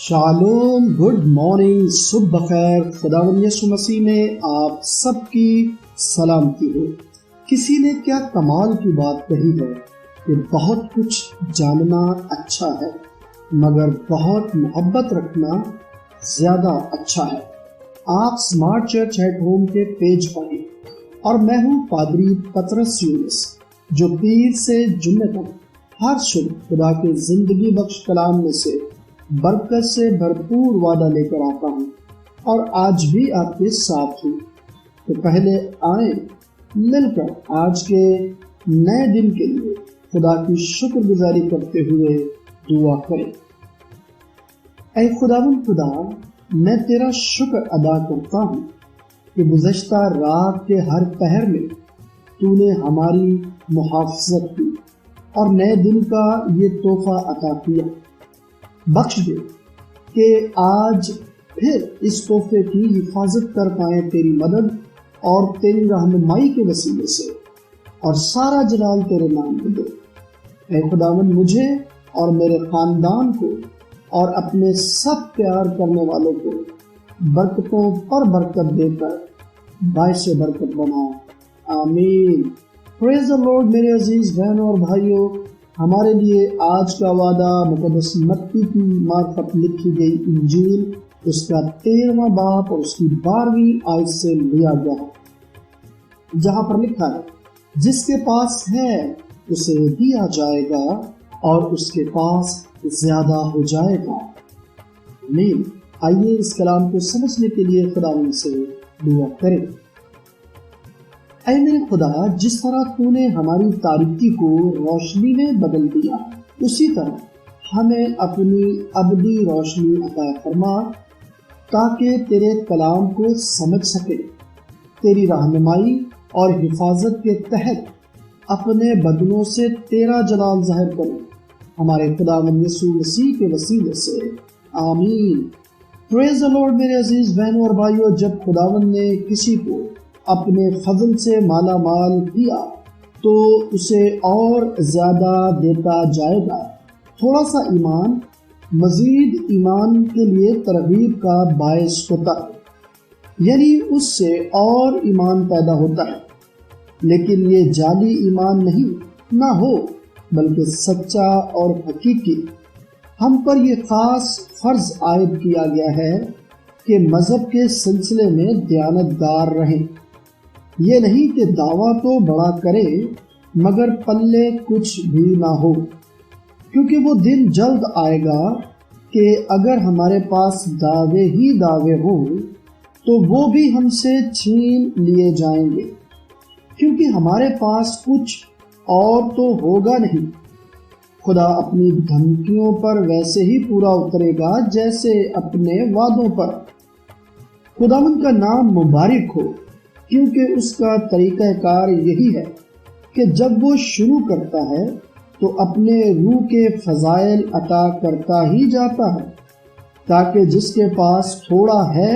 Shalom, good morning, صبح بخیر۔ خداوند یسوع مسیح میں آپ سب کی سلامتی ہو۔ کسی نے کیا کمال کی بات کہی ہے کہ بہت کچھ جاننا اچھا ہے مگر بہت محبت رکھنا زیادہ اچھا ہے۔ آپ اسمارٹ چرچ ایٹ ہوم کے پیج پر ہیں اور میں ہوں پادری پطرس یونس، جو پیر سے جمعے تک ہر صبح خدا کے زندگی بخش کلام میں سے برکت سے بھرپور وعدہ لے کر آتا ہوں، اور آج بھی آپ کے ساتھ ہوں۔ تو پہلے آئیں مل کر آج کے نئے دن کے لیے خدا کی شکر گزاری کرتے ہوئے دعا کریں۔ اے خداوند خدا، میں تیرا شکر ادا کرتا ہوں کہ گزشتہ رات کے ہر پہر میں تو نے ہماری محافظت کی اور نئے دن کا یہ تحفہ عطا کیا۔ بخش دے کہ آج پھر اس تحفے کی حفاظت کر پائیں تیری مدد اور تیری رہنمائی کے وسیلے سے، اور سارا جلال تیرے نام میں دے۔ اے خداوند، مجھے اور میرے خاندان کو اور اپنے سب پیار کرنے والوں کو برکتوں پر برکت دے کر باعث برکت بناؤ، آمین۔ پریز دی لارڈ۔ میرے عزیز بہنوں اور بھائیوں، ہمارے لیے آج کا وعدہ مقدس متی کی معرفت لکھی گئی انجیل اس کا 13واں باب اور اس کی 12ویں آیت سے لیا گیا ہے، جہاں پر لکھا ہے، جس کے پاس ہے اسے دیا جائے گا اور اس کے پاس زیادہ ہو جائے گا۔ آمین۔ آئیے اس کلام کو سمجھنے کے لیے خداوند سے دعا کریں۔ اے میرے خدا، جس طرح تو نے ہماری تاریکی کو روشنی میں بدل دیا، اسی طرح ہمیں اپنی ابدی روشنی عطا فرما تاکہ تیرے کلام کو سمجھ سکے، تیری رہنمائی اور حفاظت کے تحت اپنے بدنوں سے تیرا جلال ظاہر کریں، ہمارے خداوند یسوع مسیح کے وسیلے سے، آمین۔ پریز دی لارڈ۔ میرے عزیز بہنوں اور بھائیوں، جب خداوند نے کسی کو اپنے فضل سے مالا مال کیا تو اسے اور زیادہ دیتا جائے گا۔ تھوڑا سا ایمان مزید ایمان کے لیے ترغیب کا باعث ہوتا ہے، یعنی اس سے اور ایمان پیدا ہوتا ہے، لیکن یہ جعلی ایمان نہیں نہ ہو بلکہ سچا اور حقیقی۔ ہم پر یہ خاص فرض عائد کیا گیا ہے کہ مذہب کے سلسلے میں دیانتدار رہیں۔ یہ نہیں کہ دعویٰ تو بڑا کرے مگر پلے کچھ بھی نہ ہو، کیونکہ وہ دن جلد آئے گا کہ اگر ہمارے پاس دعوے ہی دعوے ہوں تو وہ بھی ہم سے چھین لیے جائیں گے، کیونکہ ہمارے پاس کچھ اور تو ہوگا نہیں۔ خدا اپنی دھمکیوں پر ویسے ہی پورا اترے گا جیسے اپنے وعدوں پر۔ خداوند کا نام مبارک ہو، کیونکہ اس کا طریقہ کار یہی ہے کہ جب وہ شروع کرتا ہے تو اپنے روح کے فضائل عطا کرتا ہی جاتا ہے، تاکہ جس کے پاس تھوڑا ہے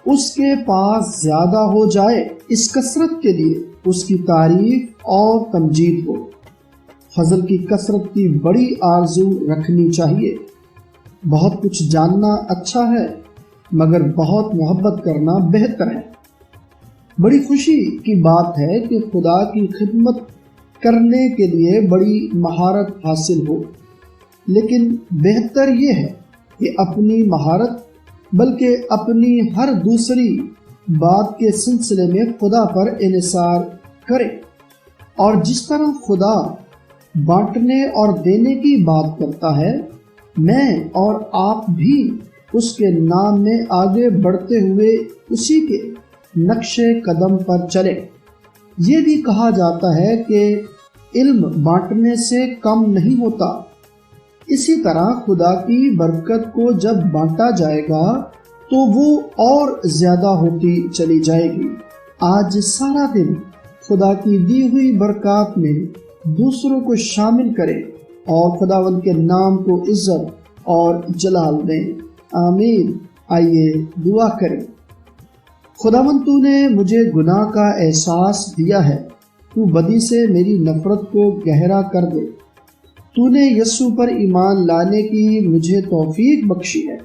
اس کے پاس زیادہ ہو جائے، اس کثرت کے لیے اس کی تعریف اور تمجید ہو۔ فضل کی کثرت کی بڑی آرزو رکھنی چاہیے۔ بہت کچھ جاننا اچھا ہے مگر بہت محبت کرنا بہتر ہے۔ بڑی خوشی کی بات ہے کہ خدا کی خدمت کرنے کے لیے بڑی مہارت حاصل ہو، لیکن بہتر یہ ہے کہ اپنی مہارت بلکہ اپنی ہر دوسری بات کے سلسلے میں خدا پر انحصار کرے، اور جس طرح خدا بانٹنے اور دینے کی بات کرتا ہے، میں اور آپ بھی اس کے نام میں آگے بڑھتے ہوئے اسی کے نقش قدم پر چلے۔ یہ بھی کہا جاتا ہے کہ علم بانٹنے سے کم نہیں ہوتا۔ اسی طرح خدا کی برکت کو جب بانٹا جائے گا تو وہ اور زیادہ ہوتی چلی جائے گی۔ آج سارا دن خدا کی دی ہوئی برکات میں دوسروں کو شامل کریں اور خداوند کے نام کو عزت اور جلال دیں، آمین۔ آئیے دعا کریں۔ خداوند، تو نے مجھے گناہ کا احساس دیا ہے، تو بدی سے میری نفرت کو گہرا کر دے۔ تو نے یسوع پر ایمان لانے کی مجھے توفیق بخشی ہے۔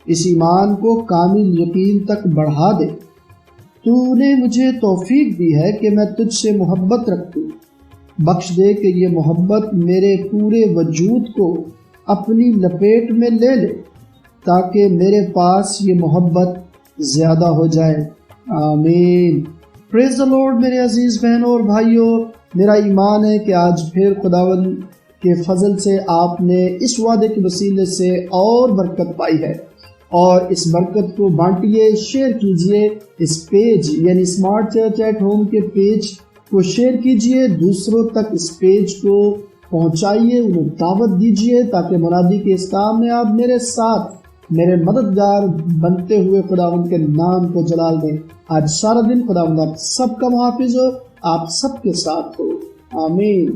اس ایمان کو کامل یقین تک بڑھا دے۔ تو نے مجھے توفیق دی ہے کہ میں تجھ سے محبت رکھوں۔ بخش دے کہ یہ محبت میرے پورے وجود کو اپنی لپیٹ میں لے لے، تاکہ میرے پاس یہ محبت زیادہ ہو جائے۔ آمین۔ پریز دی لارڈ میرے عزیز بہنوں اور بھائیوں، میرا ایمان ہے کہ آج پھر خداوند کے فضل سے آپ نے اس وعدے کے وسیلے سے اور برکت پائی ہے، اور اس برکت کو بانٹیے، شیئر کیجئے۔ اس پیج یعنی اسمارٹ چرچ ایٹ ہوم کے پیج کو شیئر کیجئے، دوسروں تک اس پیج کو پہنچائیے، انہیں دعوت دیجئے، تاکہ منادی کے اس کام میں آپ میرے ساتھ میرے مددگار بنتے ہوئے خداوند کے نام کو جلال دیں۔ آج سارا دن خداوند آپ سب کا محافظ ہو، آپ سب کے ساتھ ہو۔ آمین۔